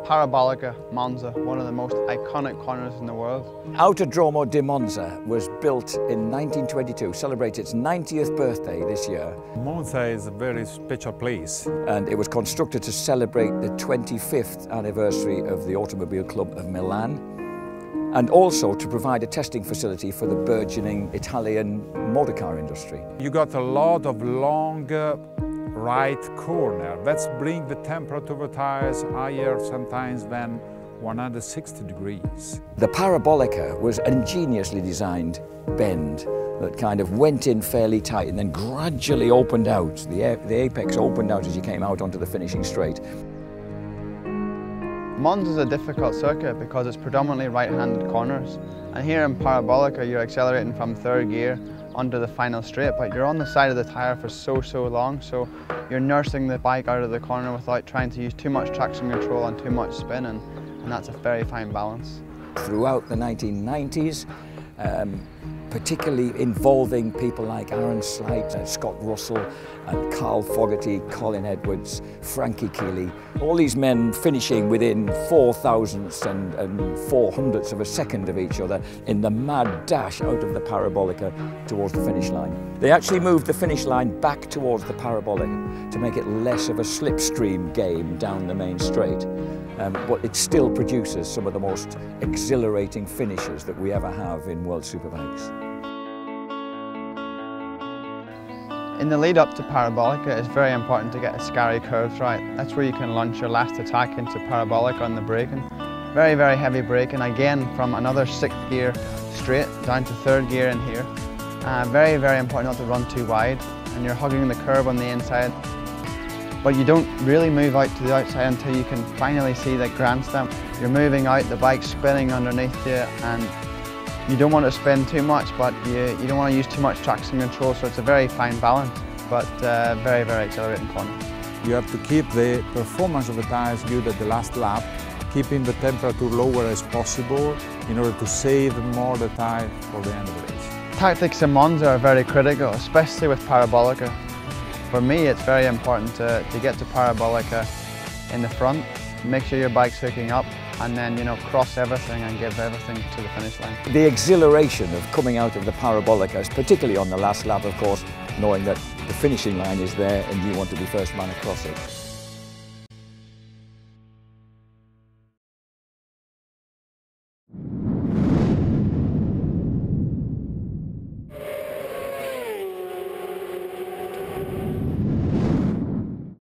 Parabolica, Monza, one of the most iconic corners in the world. Autodromo di Monza was built in 1922, celebrates its 90th birthday this year. Monza is a very special place. And it was constructed to celebrate the 25th anniversary of the Automobile Club of Milan, and also to provide a testing facility for the burgeoning Italian motor car industry. You got a lot of long right corner. That's bring the temperature of the tires higher sometimes than 160 degrees. The Parabolica was an ingeniously designed bend that kind of went in fairly tight and then gradually opened out. The apex opened out as you came out onto the finishing straight. Monza is a difficult circuit because it's predominantly right-handed corners. And here in Parabolica, you're accelerating from third gear onto the final straight, but you're on the side of the tyre for so long, so you're nursing the bike out of the corner without trying to use too much traction control and too much spin, and that's a very fine balance. Throughout the 1990s, particularly involving people like Aaron Slight, Scott Russell, and Carl Fogarty, Colin Edwards, Frankie Keeley, all these men finishing within 0.004 and 0.04 of a second of each other in the mad dash out of the Parabolica towards the finish line. They actually moved the finish line back towards the Parabolica to make it less of a slipstream game down the main straight. But it still produces some of the most exhilarating finishes that we ever have in World Superbikes. In the lead up to Parabolica, it's very important to get Ascari curves right. That's where you can launch your last attack into Parabolica on the braking. Very heavy braking, again from another 6th gear straight down to 3rd gear in here. Very important not to run too wide, and you're hugging the curb on the inside. But you don't really move out to the outside until you can finally see the grandstand. You're moving out, the bike's spinning underneath you, and you don't want to spin too much, but you don't want to use too much traction control, so it's a very fine balance, but very exhilarating corner. You have to keep the performance of the tires good at the last lap, keeping the temperature lower as possible in order to save more the tire for the end of the race. Tactics in Monza are very critical, especially with Parabolica. For me, it's very important to get to Parabolica in the front, make sure your bike's hooking up, and then, cross everything and give everything to the finish line. The exhilaration of coming out of the Parabolica, particularly on the last lap, of course, knowing that the finishing line is there and you want to be first man across it.